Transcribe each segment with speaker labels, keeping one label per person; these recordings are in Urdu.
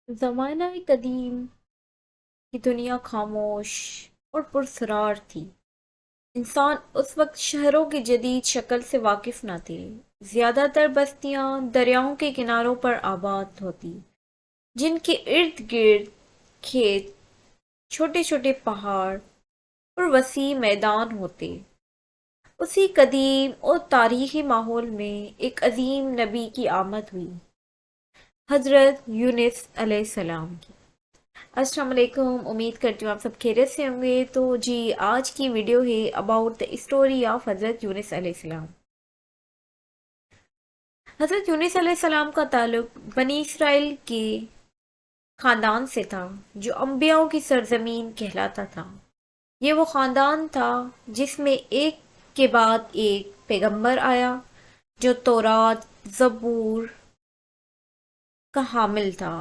Speaker 1: زمانہ قدیم کی دنیا خاموش اور پرسرار تھی۔ انسان اس وقت شہروں کی جدید شکل سے واقف نہ تھے۔ زیادہ تر بستیاں دریاؤں کے کناروں پر آباد ہوتی، جن کے ارد گرد کھیت، چھوٹے چھوٹے پہاڑ اور وسیع میدان ہوتے۔ اسی قدیم اور تاریخی ماحول میں ایک عظیم نبی کی آمد ہوئی، حضرت یونس علیہ السلام کی۔ السلام علیکم، امید کرتی ہوں آپ سب خیریت سے ہوں گے۔ تو جی، آج کی ویڈیو ہے اباؤٹ دا اسٹوری آف حضرت یونس علیہ السلام۔ حضرت یونس علیہ السلام کا تعلق بنی اسرائیل کے خاندان سے تھا، جو انبیاءوں کی سرزمین کہلاتا تھا۔ یہ وہ خاندان تھا جس میں ایک کے بعد ایک پیغمبر آیا، جو تورات، زبور کا حامل تھا۔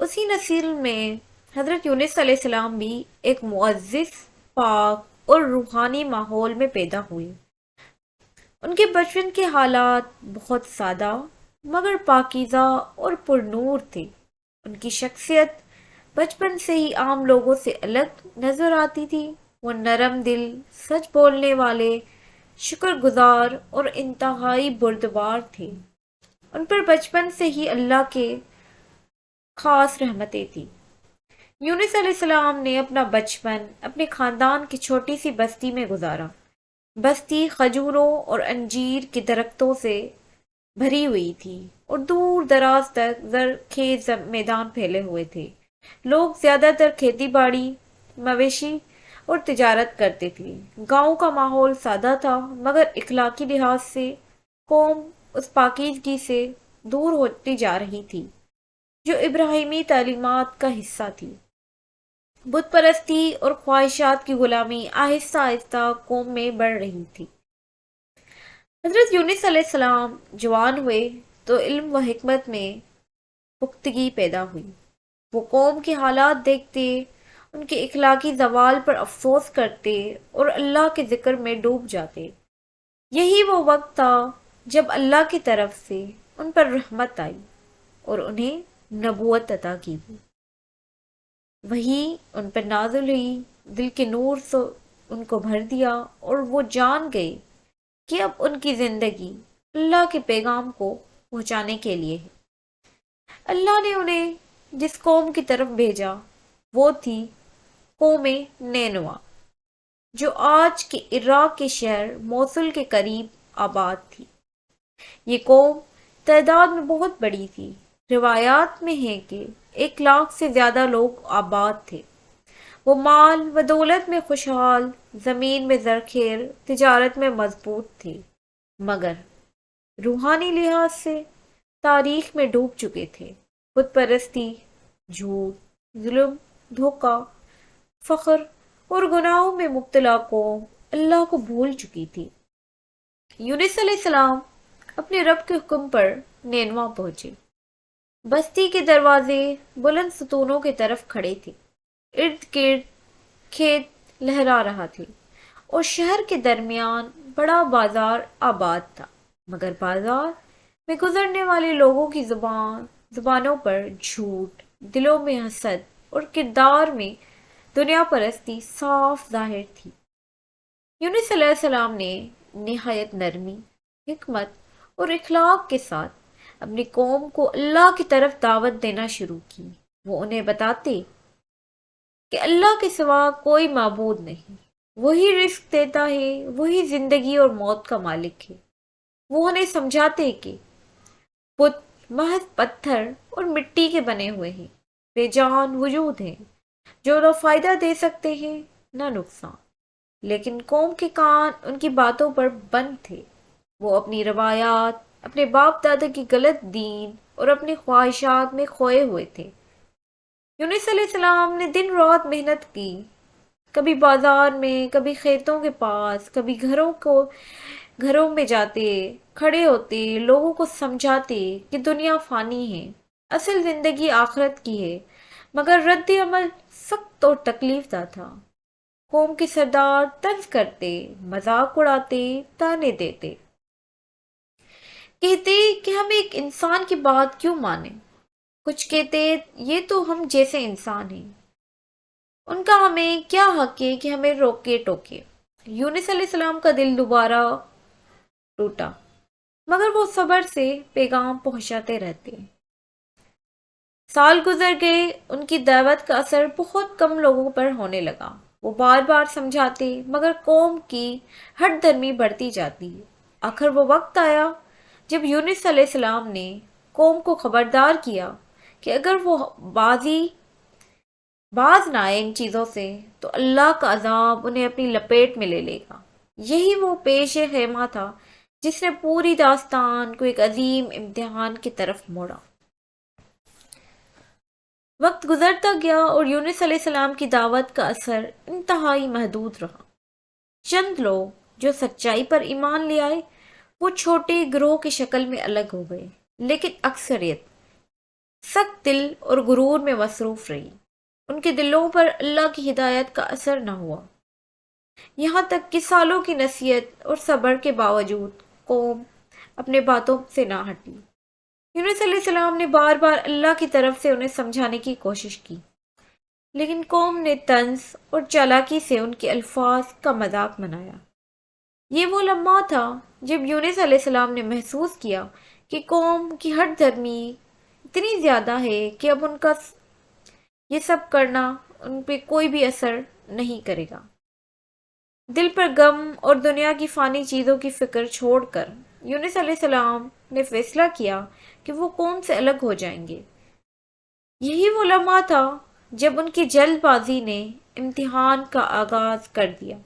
Speaker 1: اسی نسل میں حضرت یونس علیہ السلام بھی ایک معزز، پاک اور روحانی ماحول میں پیدا ہوئے۔ ان کے بچپن کے حالات بہت سادہ مگر پاکیزہ اور پر نور تھے۔ ان کی شخصیت بچپن سے ہی عام لوگوں سے الگ نظر آتی تھی۔ وہ نرم دل، سچ بولنے والے، شکر گزار اور انتہائی بردبار تھے۔ ان پر بچپن سے ہی اللہ کے خاص رحمتیں تھیں۔ یونس علیہ السلام نے اپنا بچپن اپنے خاندان کی چھوٹی سی بستی میں گزارا۔ بستی کھجوروں اور انجیر کے درختوں سے بھری ہوئی تھی اور دور دراز تک زرخیز میدان پھیلے ہوئے تھے۔ لوگ زیادہ تر کھیتی باڑی، مویشی اور تجارت کرتے تھے۔ گاؤں کا ماحول سادہ تھا مگر اخلاقی لحاظ سے قوم اس پاکیزگی سے دور ہوتی جا رہی تھی جو ابراہیمی تعلیمات کا حصہ تھی۔ بت پرستی اور خواہشات کی غلامی آہستہ آہستہ قوم میں بڑھ رہی تھی۔ حضرت یونس علیہ السلام جوان ہوئے تو علم و حکمت میں پختگی پیدا ہوئی۔ وہ قوم کے حالات دیکھتے، ان کے اخلاقی زوال پر افسوس کرتے اور اللہ کے ذکر میں ڈوب جاتے۔ یہی وہ وقت تھا جب اللہ کی طرف سے ان پر رحمت آئی اور انہیں نبوت عطا کی گئی۔ وہی ان پر نازل ہوئی، دل کے نور سے ان کو بھر دیا اور وہ جان گئے کہ اب ان کی زندگی اللہ کے پیغام کو پہنچانے کے لیے ہے۔ اللہ نے انہیں جس قوم کی طرف بھیجا وہ تھی قوم نینوا، جو آج کے عراق کے شہر موصل کے قریب آباد تھی۔ یہ قوم تعداد میں بہت بڑی تھی۔ روایات میں ہے کہ 1 لاکھ سے زیادہ لوگ آباد تھے۔ وہ مال و دولت میں خوشحال، زمین میں زرخیر، تجارت میں مضبوط تھے، مگر روحانی لحاظ سے تاریخ میں ڈوب چکے تھے۔ بت پرستی، جھوٹ، ظلم، دھوکہ، فخر اور گناہوں میں مبتلا قوم اللہ کو بھول چکی تھی۔ یونس علیہ السلام اپنے رب کے حکم پر نینوا پہنچے۔ بستی کے دروازے بلند ستونوں کی طرف کھڑے تھے، ارد گرد کھیت لہرا رہا تھے اور شہر کے درمیان بڑا بازار آباد تھا، مگر بازار میں گزرنے والے لوگوں کی زبانوں پر جھوٹ، دلوں میں حسد اور کردار میں دنیا پرستی صاف ظاہر تھی۔ یونس علیہ السلام نے نہایت نرمی، حکمت اور اخلاق کے ساتھ اپنی قوم کو اللہ کی طرف دعوت دینا شروع کی۔ وہ انہیں بتاتے کہ اللہ کے سوا کوئی معبود نہیں، وہی رزق دیتا ہے، وہی زندگی اور موت کا مالک ہے۔ وہ انہیں سمجھاتے کہ بت محض پتھر اور مٹی کے بنے ہوئے ہیں، بے جان وجود ہیں جو نہ فائدہ دے سکتے ہیں نہ نقصان۔ لیکن قوم کے کان ان کی باتوں پر بند تھے۔ وہ اپنی روایات، اپنے باپ دادا کی غلط دین اور اپنی خواہشات میں کھوئے ہوئے تھے۔ یونس علیہ السلام نے دن رات محنت کی، کبھی بازار میں، کبھی کھیتوں کے پاس، کبھی گھروں میں جاتے، کھڑے ہوتے، لوگوں کو سمجھاتے کہ دنیا فانی ہے، اصل زندگی آخرت کی ہے، مگر رد عمل سخت اور تکلیف دہ تھا۔ قوم کے سردار طنز کرتے، مذاق اڑاتے، تانے دیتے، کہتے کہ ہم ایک انسان کی بات کیوں مانیں، کچھ کہتے یہ تو ہم جیسے انسان ہیں، ان کا ہمیں کیا حق ہے کہ ہمیں روکے ٹوکے۔ یونس علیہ السلام کا دل دوبارہ ٹوٹا، مگر وہ صبر سے پیغام پہنچاتے رہتے۔ سال گزر گئے، ان کی دعوت کا اثر بہت کم لوگوں پر ہونے لگا۔ وہ بار بار سمجھاتے، مگر قوم کی ہٹ درمی بڑھتی جاتی۔ آخر وہ وقت آیا جب یونس علیہ السلام نے قوم کو خبردار کیا کہ اگر وہ باز نہ آئے ان چیزوں سے تو اللہ کا عذاب انہیں اپنی لپیٹ میں لے لے گا۔ یہی وہ پیش خیمہ تھا جس نے پوری داستان کو ایک عظیم امتحان کی طرف موڑا۔ وقت گزرتا گیا اور یونس علیہ السلام کی دعوت کا اثر انتہائی محدود رہا۔ چند لوگ جو سچائی پر ایمان لے آئے وہ چھوٹے گروہ کی شکل میں الگ ہو گئے، لیکن اکثریت سخت دل اور غرور میں مصروف رہی۔ ان کے دلوں پر اللہ کی ہدایت کا اثر نہ ہوا، یہاں تک کہ سالوں کی نصیحت اور صبر کے باوجود قوم اپنے باتوں سے نہ ہٹی۔ یونس علیہ السلام نے بار بار اللہ کی طرف سے انہیں سمجھانے کی کوشش کی، لیکن قوم نے طنز اور چالاکی سے ان کے الفاظ کا مذاق بنایا۔ یہ وہ لمحہ تھا جب یونس علیہ السلام نے محسوس کیا کہ قوم کی ہٹ دھرمی اتنی زیادہ ہے کہ اب ان کا یہ سب کرنا ان پہ کوئی بھی اثر نہیں کرے گا۔ دل پر غم اور دنیا کی فانی چیزوں کی فکر چھوڑ کر یونس علیہ السلام نے فیصلہ کیا کہ وہ قوم سے الگ ہو جائیں گے۔ یہی وہ لمحہ تھا جب ان کی جلد بازی نے امتحان کا آغاز کر دیا،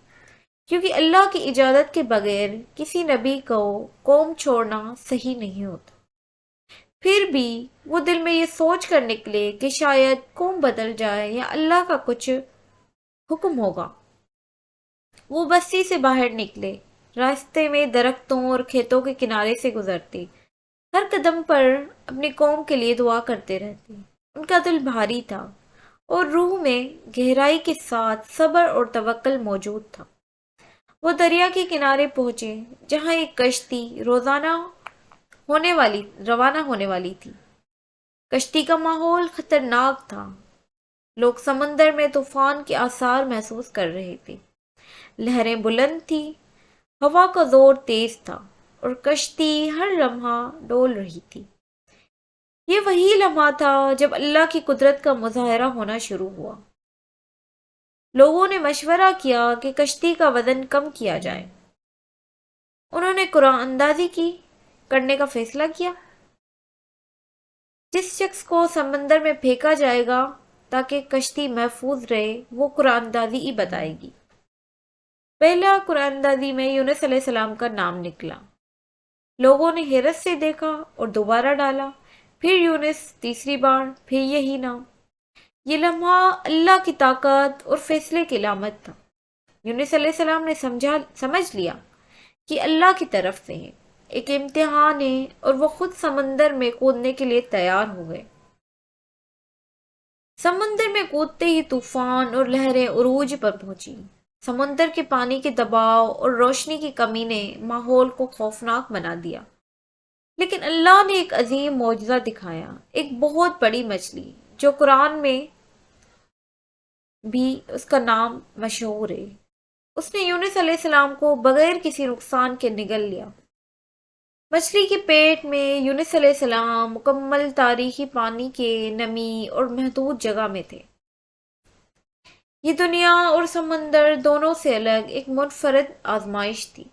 Speaker 1: کیونکہ اللہ کی اجازت کے بغیر کسی نبی کو قوم چھوڑنا صحیح نہیں ہوتا۔ پھر بھی وہ دل میں یہ سوچ کر نکلے کہ شاید قوم بدل جائے یا اللہ کا کچھ حکم ہوگا۔ وہ بستی سے باہر نکلے، راستے میں درختوں اور کھیتوں کے کنارے سے گزرتے، ہر قدم پر اپنی قوم کے لیے دعا کرتے رہتے۔ ان کا دل بھاری تھا اور روح میں گہرائی کے ساتھ صبر اور توکل موجود تھا۔ وہ دریا کے کنارے پہنچے جہاں ایک کشتی روانہ ہونے والی تھی۔ کشتی کا ماحول خطرناک تھا، لوگ سمندر میں طوفان کے آثار محسوس کر رہے تھے۔ لہریں بلند تھیں، ہوا کا زور تیز تھا اور کشتی ہر لمحہ ڈول رہی تھی۔ یہ وہی لمحہ تھا جب اللہ کی قدرت کا مظاہرہ ہونا شروع ہوا۔ لوگوں نے مشورہ کیا کہ کشتی کا وزن کم کیا جائے۔ انہوں نے قرآن اندازی کرنے کا فیصلہ کیا۔ جس شخص کو سمندر میں پھینکا جائے گا تاکہ کشتی محفوظ رہے وہ قرآن اندازی ہی بتائے گی۔ پہلا قرآن اندازی میں یونس علیہ السلام کا نام نکلا۔ لوگوں نے حیرت سے دیکھا اور دوبارہ ڈالا، پھر یونس تیسری بار، پھر یہی نام۔ یہ لمحہ اللہ کی طاقت اور فیصلے کی علامت تھا۔ یونس علیہ السلام نے سمجھ لیا کہ اللہ کی طرف سے ہے، ایک امتحان ہے، اور وہ خود سمندر میں کودنے کے لیے تیار ہو گئے۔ سمندر میں کودتے ہی طوفان اور لہریں عروج پر پہنچی۔ سمندر کے پانی کے دباؤ اور روشنی کی کمی نے ماحول کو خوفناک بنا دیا، لیکن اللہ نے ایک عظیم معجزہ دکھایا، ایک بہت بڑی مچھلی جو قرآن میں بھی اس کا نام مشہور ہے۔ اس نے یونس علیہ السلام کو بغیر کسی نقصان کے نگل لیا۔ مچھلی کے پیٹ میں یونس علیہ السلام مکمل تاریخی پانی کے نمی اور محدود جگہ میں تھے۔ یہ دنیا اور سمندر دونوں سے الگ ایک منفرد آزمائش تھی۔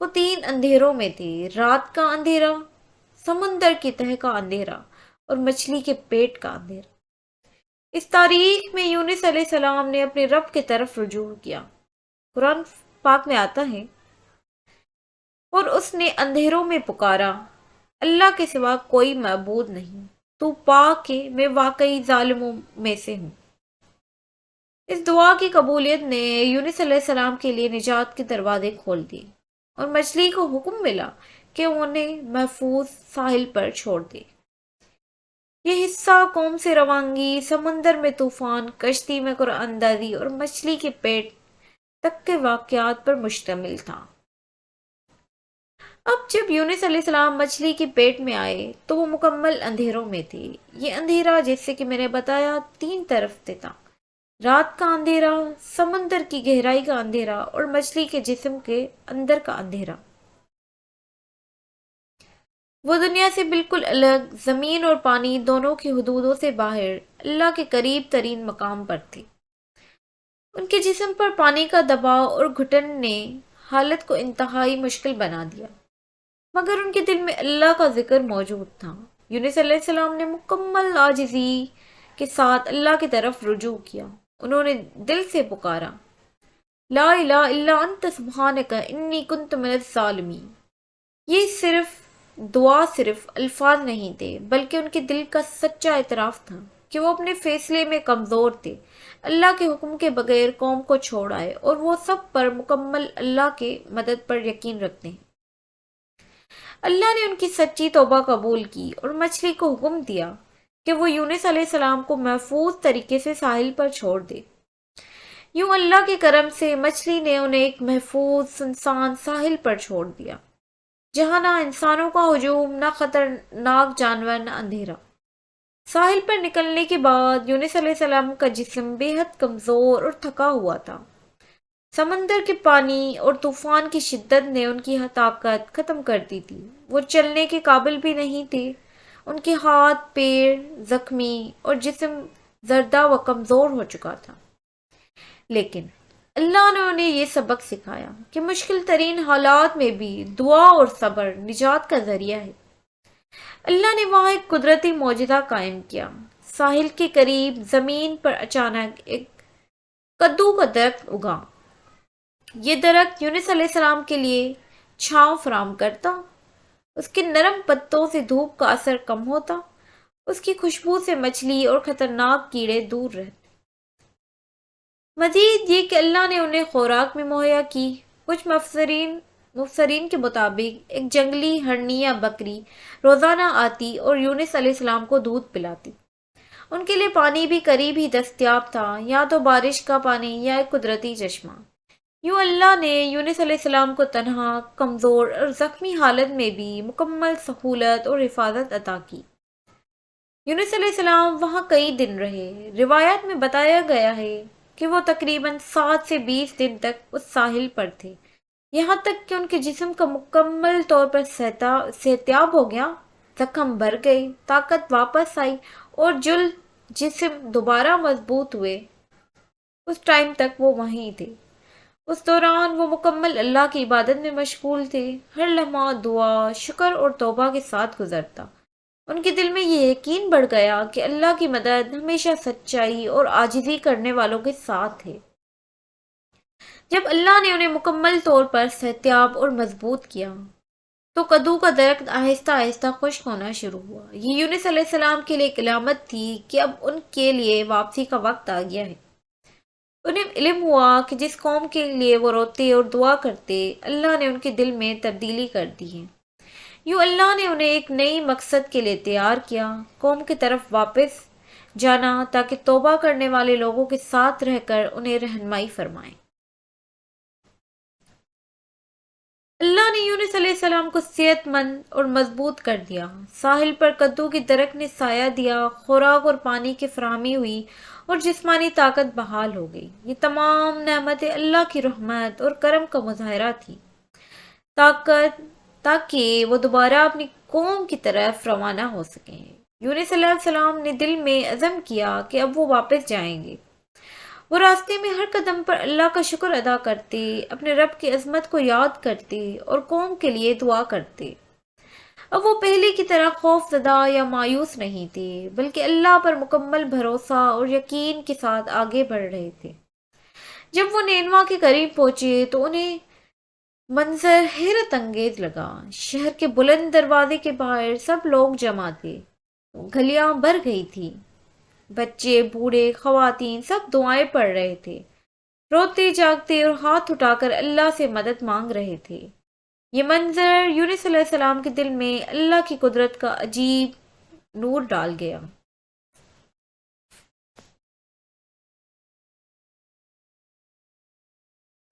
Speaker 1: وہ تین اندھیروں میں تھے، رات کا اندھیرا، سمندر کی تہہ کا اندھیرا اور مچھلی کے پیٹ کا اندھیرا۔ اس تاریخ میں یونس علیہ السلام نے اپنے رب کی طرف رجوع کیا۔ قرآن پاک میں آتا ہے، اور اس نے اندھیروں میں پکارا، اللہ کے سوا کوئی معبود نہیں، تو پاک ہے، میں واقعی ظالموں میں سے ہوں۔ اس دعا کی قبولیت نے یونس علیہ السلام کے لیے نجات کے دروازے کھول دیے، اور مچھلی کو حکم ملا کہ انہیں محفوظ ساحل پر چھوڑ دے۔ یہ حصہ قوم سے روانگی، سمندر میں طوفان، کشتی میں قرآن اندازی اور مچھلی کے پیٹ تک کے واقعات پر مشتمل تھا۔ اب جب یونس علیہ السلام مچھلی کے پیٹ میں آئے تو وہ مکمل اندھیروں میں تھے۔ یہ اندھیرا جیسے کہ میں نے بتایا 3 طرف سے تھا، رات کا اندھیرا، سمندر کی گہرائی کا اندھیرا اور مچھلی کے جسم کے اندر کا اندھیرا۔ وہ دنیا سے بالکل الگ، زمین اور پانی دونوں کی حدودوں سے باہر، اللہ کے قریب ترین مقام پر تھے۔ ان کے جسم پر پانی کا دباؤ اور گھٹن نے حالت کو انتہائی مشکل بنا دیا، مگر ان کے دل میں اللہ کا ذکر موجود تھا۔ یونس علیہ السلام نے مکمل عاجزی کے ساتھ اللہ کی طرف رجوع کیا۔ انہوں نے دل سے پکارا، لا الہ الا انت سبحانک انی کنت من الظالمین۔ یہ دعا صرف الفاظ نہیں تھے، بلکہ ان کے دل کا سچا اعتراف تھا کہ وہ اپنے فیصلے میں کمزور تھے، اللہ کے حکم کے بغیر قوم کو چھوڑ آئے اور وہ سب پر مکمل اللہ کے مدد پر یقین رکھتے ہیں۔ اللہ نے ان کی سچی توبہ قبول کی اور مچھلی کو حکم دیا کہ وہ یونس علیہ السلام کو محفوظ طریقے سے ساحل پر چھوڑ دے۔ یوں اللہ کے کرم سے مچھلی نے انہیں ایک محفوظ سنسان ساحل پر چھوڑ دیا، جہاں نہ انسانوں کا ہجوم، نہ خطرناک جانور، نہ اندھیرا۔ ساحل پر نکلنے کے بعد یونس علیہ السلام کا جسم بے حد کمزور اور تھکا ہوا تھا۔ سمندر کے پانی اور طوفان کی شدت نے ان کی طاقت ختم کر دی تھی، وہ چلنے کے قابل بھی نہیں تھے۔ ان کے ہاتھ، پیر زخمی اور جسم زردہ و کمزور ہو چکا تھا، لیکن اللہ نے انہیں یہ سبق سکھایا کہ مشکل ترین حالات میں بھی دعا اور صبر نجات کا ذریعہ ہے۔ اللہ نے وہاں ایک قدرتی معجزہ قائم کیا۔ ساحل کے قریب زمین پر اچانک ایک کدو کا درخت اگا۔ یہ درخت یونس علیہ السلام کے لیے چھاؤں فراہم کرتا، اس کے نرم پتوں سے دھوپ کا اثر کم ہوتا، اس کی خوشبو سے مچھلی اور خطرناک کیڑے دور رہتے۔ مزید یہ کہ اللہ نے انہیں خوراک میں مہیا کی۔ کچھ مفسرین کے مطابق ایک جنگلی ہرنی یا بکری روزانہ آتی اور یونس علیہ السلام کو دودھ پلاتی۔ ان کے لیے پانی بھی قریب ہی دستیاب تھا، یا تو بارش کا پانی یا ایک قدرتی چشمہ۔ یوں اللہ نے یونس علیہ السلام کو تنہا، کمزور اور زخمی حالت میں بھی مکمل سہولت اور حفاظت عطا کی۔ یونس علیہ السلام وہاں کئی دن رہے۔ روایات میں بتایا گیا ہے کہ وہ تقریباً 7 سے 20 دن تک اس ساحل پر تھے، یہاں تک کہ ان کے جسم کا مکمل طور پر صحتیاب ہو گیا، زخم بھر گئے، طاقت واپس آئی اور جسم دوبارہ مضبوط ہوئے۔ اس ٹائم تک وہ وہیں تھے۔ اس دوران وہ مکمل اللہ کی عبادت میں مشغول تھے، ہر لمحہ دعا، شکر اور توبہ کے ساتھ گزرتا۔ ان کے دل میں یہ یقین بڑھ گیا کہ اللہ کی مدد ہمیشہ سچائی اور عاجزی کرنے والوں کے ساتھ ہے۔ جب اللہ نے انہیں مکمل طور پر صحتیاب اور مضبوط کیا تو کدو کا درخت آہستہ آہستہ خشک ہونا شروع ہوا۔ یہ یونس علیہ السلام کے لیے ایک علامت تھی کہ اب ان کے لیے واپسی کا وقت آ گیا ہے۔ انہیں علم ہوا کہ جس قوم کے لیے وہ روتے اور دعا کرتے، اللہ نے ان کے دل میں تبدیلی کر دی ہے۔ یوں اللہ نے انہیں ایک نئی مقصد کے لیے تیار کیا، قوم کی طرف واپس جانا تاکہ توبہ کرنے والے لوگوں کے ساتھ رہ کر انہیں رہنمائی فرمائیں۔ اللہ نے یونس علیہ السلام کو صحت مند اور مضبوط کر دیا۔ ساحل پر کدو کی درخت نے سایہ دیا، خوراک اور پانی کی فراہمی ہوئی اور جسمانی طاقت بحال ہو گئی۔ یہ تمام نعمتیں اللہ کی رحمت اور کرم کا مظاہرہ تھی، تاکہ وہ دوبارہ اپنی قوم کی طرف روانہ ہو سکیں۔ یونس علیہ السلام نے دل میں عزم کیا کہ اب وہ واپس جائیں گے۔ وہ راستے میں ہر قدم پر اللہ کا شکر ادا کرتے، اپنے رب کی عظمت کو یاد کرتے اور قوم کے لیے دعا کرتے۔ اب وہ پہلے کی طرح خوف زدہ یا مایوس نہیں تھے، بلکہ اللہ پر مکمل بھروسہ اور یقین کے ساتھ آگے بڑھ رہے تھے۔ جب وہ نینوا کے قریب پہنچے تو انہیں منظر حیرت انگیز لگا۔ شہر کے بلند دروازے کے باہر سب لوگ جمع تھے، گلیاں بھر گئی تھی، بچے، بوڑھے، خواتین سب دعائیں پڑھ رہے تھے، روتے جاگتے اور ہاتھ اٹھا کر اللہ سے مدد مانگ رہے تھے۔ یہ منظر یونس علیہ السلام کے دل میں اللہ کی قدرت کا عجیب نور ڈال گیا۔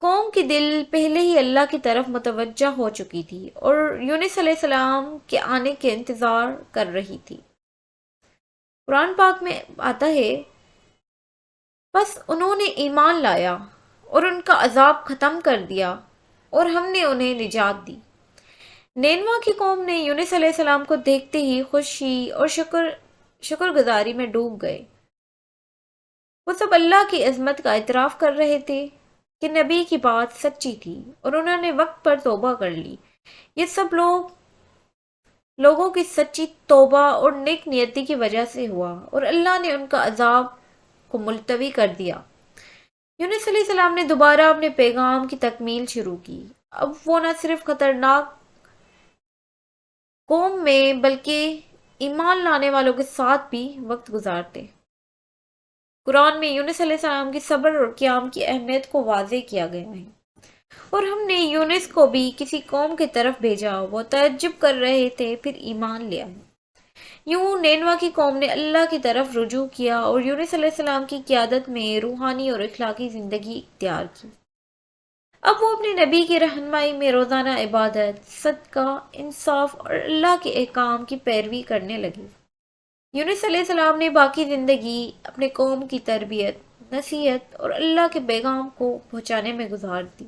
Speaker 1: قوم کی دل پہلے ہی اللہ کی طرف متوجہ ہو چکی تھی اور یونس علیہ السلام کے آنے کے انتظار کر رہی تھی۔ قرآن پاک میں آتا ہے، بس انہوں نے ایمان لایا اور ان کا عذاب ختم کر دیا اور ہم نے انہیں نجات دی۔ نینوا کی قوم نے یونس علیہ السلام کو دیکھتے ہی خوشی اور شکر گزاری میں ڈوب گئے۔ وہ سب اللہ کی عظمت کا اعتراف کر رہے تھے کہ نبی کی بات سچی تھی اور انہوں نے وقت پر توبہ کر لی۔ یہ سب لوگوں کی سچی توبہ اور نیک نیتی کی وجہ سے ہوا اور اللہ نے ان کا عذاب کو ملتوی کر دیا۔ یونس علیہ السلام نے دوبارہ اپنے پیغام کی تکمیل شروع کی۔ اب وہ نہ صرف خطرناک قوم میں بلکہ ایمان لانے والوں کے ساتھ بھی وقت گزارتے۔ قرآن میں یونس علیہ السلام کی صبر اور قیام کی اہمیت کو واضح کیا گیا ہے، اور ہم نے یونس کو بھی کسی قوم کی طرف بھیجا، وہ تعجب کر رہے تھے پھر ایمان لیا۔ یوں نینوا کی قوم نے اللہ کی طرف رجوع کیا اور یونس علیہ السلام کی قیادت میں روحانی اور اخلاقی زندگی اختیار کی۔ اب وہ اپنے نبی کی رہنمائی میں روزانہ عبادت، صدقہ، انصاف اور اللہ کے احکام کی پیروی کرنے لگے۔ یونس علیہ السلام نے باقی زندگی اپنے قوم کی تربیت، نصیحت اور اللہ کے پیغام کو پہنچانے میں گزار دی۔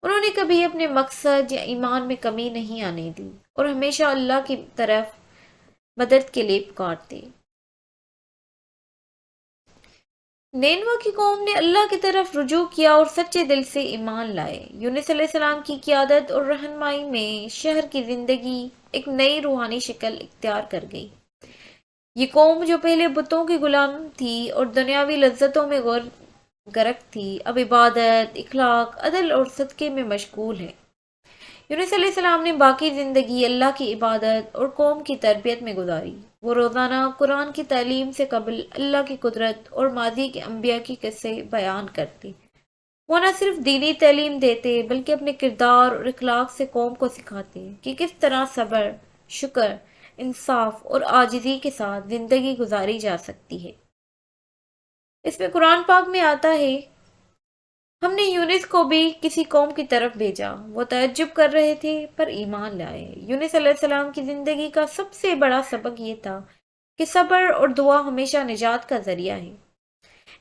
Speaker 1: انہوں نے کبھی اپنے مقصد یا ایمان میں کمی نہیں آنے دی اور ہمیشہ اللہ کی طرف مدد کے لیے پکارتے۔ نینوا کی قوم نے اللہ کی طرف رجوع کیا اور سچے دل سے ایمان لائے۔ یونس علیہ السلام کی قیادت اور رہنمائی میں شہر کی زندگی ایک نئی روحانی شکل اختیار کر گئی۔ یہ قوم جو پہلے بتوں کی غلام تھی اور دنیاوی لذتوں میں غرق تھی، اب عبادت، اخلاق، عدل اور صدقے میں مشغول ہے۔ یونس علیہ السلام نے باقی زندگی اللہ کی عبادت اور قوم کی تربیت میں گزاری۔ وہ روزانہ قرآن کی تعلیم سے قبل اللہ کی قدرت اور ماضی کے انبیاء کی قصے بیان کرتے۔ وہ نہ صرف دینی تعلیم دیتے بلکہ اپنے کردار اور اخلاق سے قوم کو سکھاتے کہ کس طرح صبر، شکر، انصاف اور عاجزی کے ساتھ زندگی گزاری جا سکتی ہے۔ اس میں قرآن پاک میں آتا ہے، ہم نے یونس کو بھی کسی قوم کی طرف بھیجا، وہ تعجب کر رہے تھے پر ایمان لائے۔ یونس علیہ السلام کی زندگی کا سب سے بڑا سبق یہ تھا کہ صبر اور دعا ہمیشہ نجات کا ذریعہ ہے۔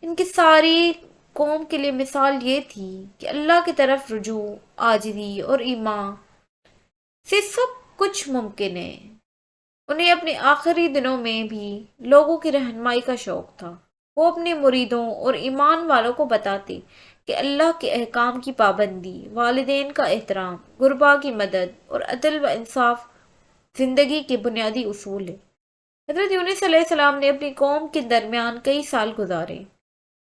Speaker 1: ان کی ساری قوم کے لیے مثال یہ تھی کہ اللہ کی طرف رجوع، عاجزی اور ایمان سے سب کچھ ممکن ہے۔ انہیں اپنے آخری دنوں میں بھی لوگوں کی رہنمائی کا شوق تھا۔ وہ اپنے مریدوں اور ایمان والوں کو بتاتے کہ اللہ کے احکام کی پابندی، والدین کا احترام، غربا کی مدد اور عدل و انصاف زندگی کے بنیادی اصول ہیں۔ حضرت یونس علیہ السلام نے اپنی قوم کے درمیان کئی سال گزارے۔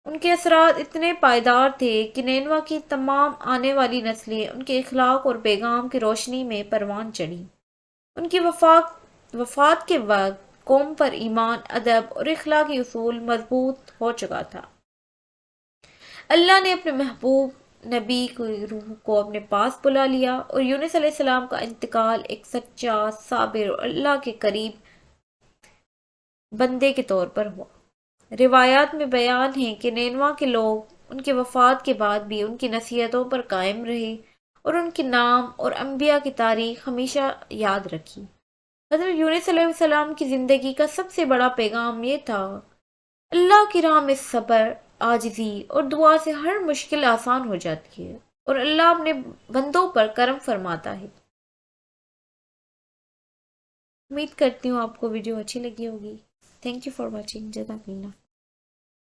Speaker 1: ان کے اثرات اتنے پائیدار تھے کہ نینوا کی تمام آنے والی نسلیں ان کے اخلاق اور پیغام کی روشنی میں پروان چڑھیں۔ ان کی وفات کے وقت قوم پر ایمان، ادب اور اخلاقی اصول مضبوط ہو چکا تھا۔ اللہ نے اپنے محبوب نبی کی روح کو اپنے پاس بلا لیا اور یونس علیہ السلام کا انتقال ایک سچا، صابر اور اللہ کے قریب بندے کے طور پر ہوا۔ روایات میں بیان ہے کہ نینوا کے لوگ ان کی وفات کے بعد بھی ان کی نصیحتوں پر قائم رہے اور ان کے نام اور انبیاء کی تاریخ ہمیشہ یاد رکھی۔ حضرت یونس علیہ السلام کی زندگی کا سب سے بڑا پیغام یہ تھا، اللہ کی راہ میں صبر، عاجزی اور دعا سے ہر مشکل آسان ہو جاتی ہے اور اللہ اپنے بندوں پر کرم فرماتا ہے۔ امید کرتی ہوں آپ کو ویڈیو اچھی لگی ہوگی۔ Thank you for watching. جزاک اللہ۔